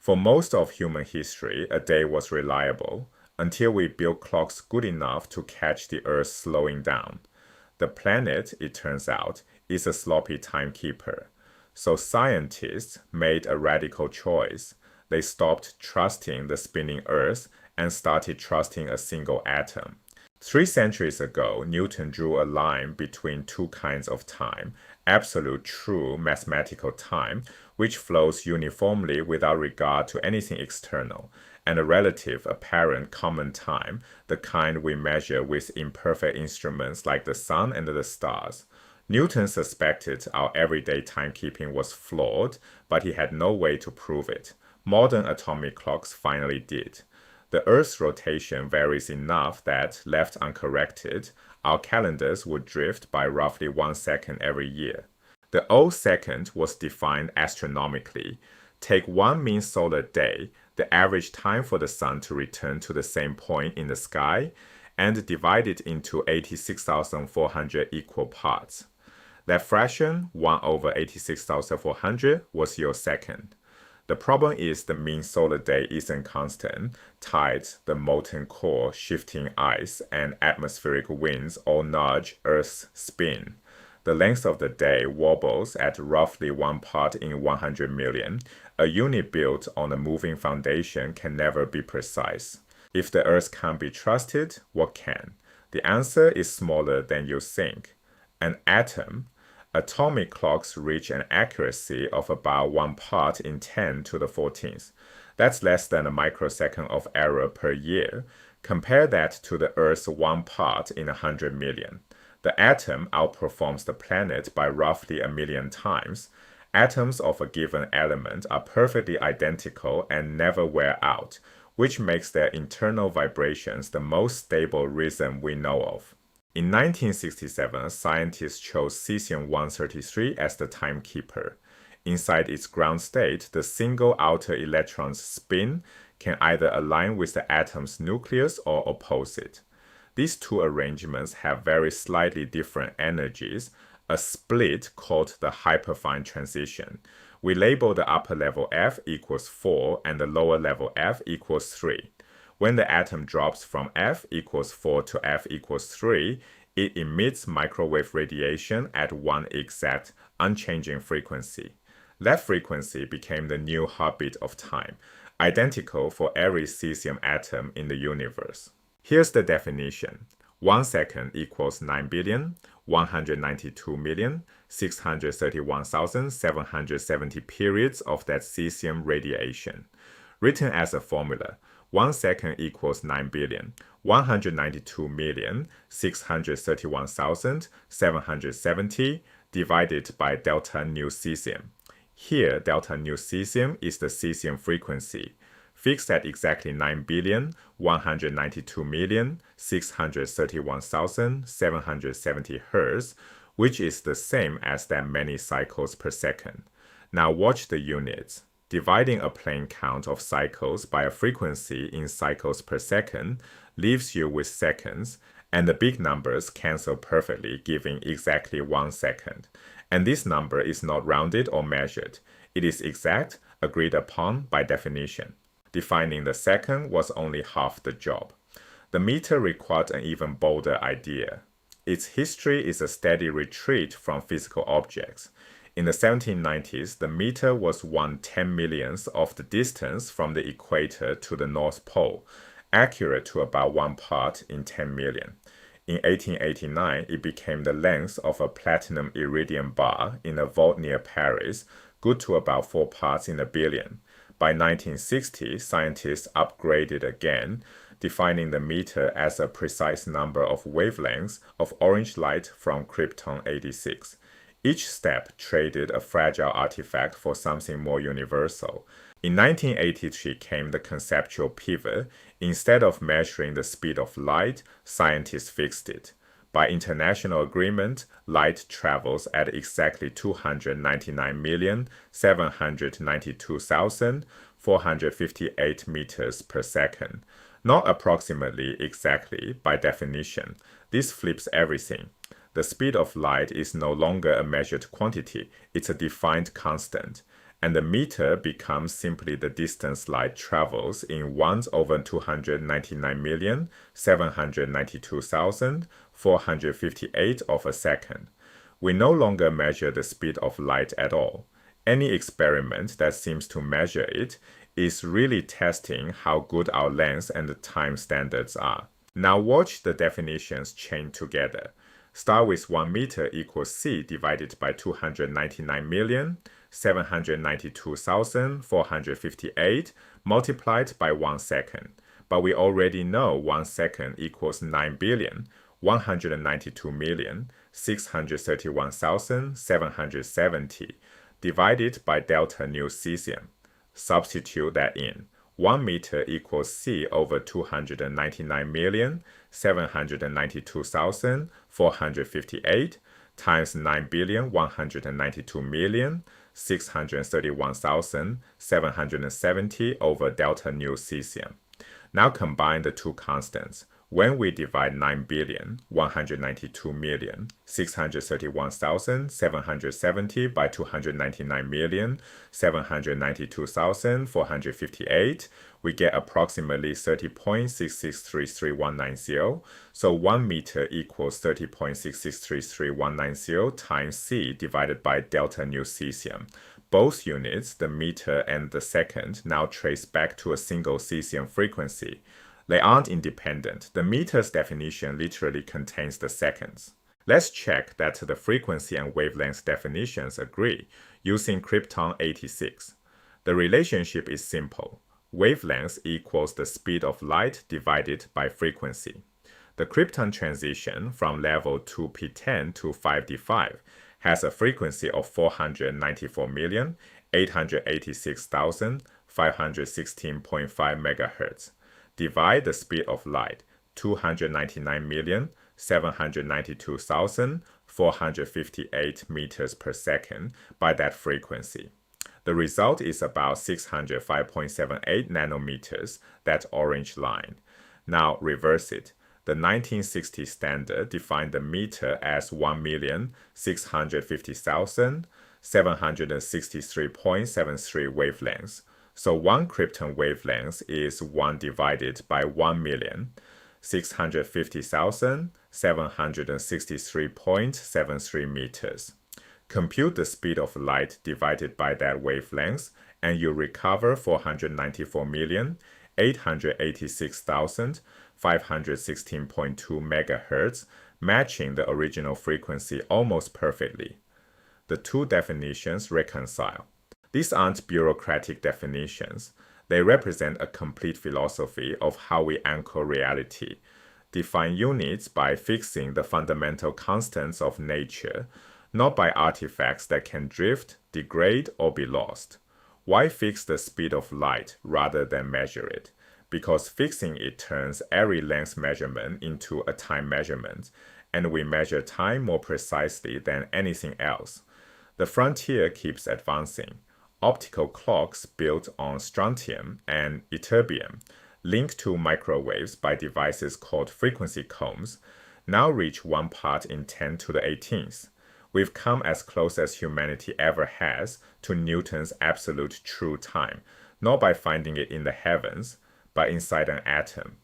For most of human history, a day was reliable until we built clocks good enough to catch the Earth slowing down. The planet, it turns out, is a sloppy timekeeper. So scientists made a radical choice. They stopped trusting the spinning Earth and started trusting a single atom. 3 centuries ago, Newton drew a line between two kinds of time: absolute true mathematical time, which flows uniformly without regard to anything external, and a relative apparent common time, the kind we measure with imperfect instruments like the sun and the stars. Newton suspected our everyday timekeeping was flawed, but he had no way to prove it. Modern atomic clocks finally did. The Earth's rotation varies enough that, left uncorrected, our calendars would drift by roughly 1 second every year. The old second was defined astronomically. Take one mean solar day, the average time for the sun to return to the same point in the sky, and divide it into 86,400 equal parts. That fraction, 1 over 86,400, was your second. The problem is the mean solar day isn't constant. Tides, the molten core, shifting ice, and atmospheric winds all nudge Earth's spin. The length of the day wobbles at roughly 1 part in 100 million. A unit built on a moving foundation can never be precise. If the Earth can't be trusted, what can? The answer is smaller than you think. An atom. Atomic clocks reach an accuracy of about 1 part in 10 to the 14th. That's less than a microsecond of error per year. Compare that to the Earth's 1 part in 100 million. The atom outperforms the planet by roughly 1 million times. Atoms of a given element are perfectly identical and never wear out, which makes their internal vibrations the most stable rhythm we know of. In 1967, scientists chose cesium-133 as the timekeeper. Inside its ground state, the single outer electron's spin can either align with the atom's nucleus or oppose it. These two arrangements have very slightly different energies, a split called the hyperfine transition. We label the upper level F equals 4 and the lower level F equals 3. When the atom drops from F equals 4 to F equals 3, it emits microwave radiation at one exact, unchanging frequency. That frequency became the new heartbeat of time, identical for every cesium atom in the universe. Here's the definition. 1 second equals 9,192,631,770 periods of that cesium radiation. Written as a formula, 1 second equals 9,192,631,770 divided by delta nu cesium. Here, delta nu cesium is the cesium frequency, fixed at exactly 9,192,631,770 Hz, which is the same as that many cycles per second. Now watch the units. Dividing a plain count of cycles by a frequency in cycles per second leaves you with seconds, and the big numbers cancel perfectly, giving exactly 1 second. And this number is not rounded or measured. It is exact, agreed upon by definition. Defining the second was only half the job. The meter required an even bolder idea. Its history is a steady retreat from physical objects. In the 1790s, the meter was 1/10,000,000th of the distance from the equator to the North Pole, accurate to about 1 part in 10 million. In 1889, it became the length of a platinum iridium bar in a vault near Paris, good to about 4 parts in a billion. By 1960, scientists upgraded again, defining the meter as a precise number of wavelengths of orange light from krypton-86. Each step traded a fragile artifact for something more universal. In 1983 came the conceptual pivot. Instead of measuring the speed of light, scientists fixed it. By international agreement, light travels at exactly 299,792,458 meters per second. Not approximately, exactly, by definition. This flips everything. The speed of light is no longer a measured quantity, it's a defined constant. and the meter becomes simply the distance light travels in 1/299,792,458 of a second. We no longer measure the speed of light at all. Any experiment that seems to measure it is really testing how good our length and the time standards are. Now watch the definitions chain together. Start with 1 meter equals c divided by 299,792,458 multiplied by 1 second. But we already know 1 second equals 9,192,631,770 divided by delta nu cesium. Substitute that in. 1 meter equals c over 299,792,458 times 9,192,631,770 over delta nu cesium. Now combine the two constants. When we divide 9,192,631,770 by 299,792,458, we get approximately 30.6633,190. So 1 meter equals 30.6633,190 times c divided by delta nu cesium. Both units, the meter and the second, now trace back to a single cesium frequency. They aren't independent. The meter's definition literally contains the seconds. Let's check that the frequency and wavelength definitions agree using Krypton 86. The relationship is simple. Wavelength equals the speed of light divided by frequency. The Krypton transition from level 2p10 to 5d5 has a frequency of 494,886,516.5 MHz. Divide the speed of light, 299,792,458 meters per second, by that frequency. The result is about 605.78 nanometers, that orange line. Now reverse it. The 1960 standard defined the meter as 1,650,763.73 wavelengths. So 1 Krypton wavelength is 1 divided by 1,650,763.73 meters. Compute the speed of light divided by that wavelength, and you recover 494,886,516.2 MHz, matching the original frequency almost perfectly. The two definitions reconcile. These aren't bureaucratic definitions. They represent a complete philosophy of how we anchor reality. Define units by fixing the fundamental constants of nature, not by artifacts that can drift, degrade, or be lost. Why fix the speed of light rather than measure it? Because fixing it turns every length measurement into a time measurement, and we measure time more precisely than anything else. The frontier keeps advancing. Optical clocks built on strontium and ytterbium, linked to microwaves by devices called frequency combs, now reach 1 part in 10 to the 18th. We've come as close as humanity ever has to Newton's absolute true time, not by finding it in the heavens, but inside an atom.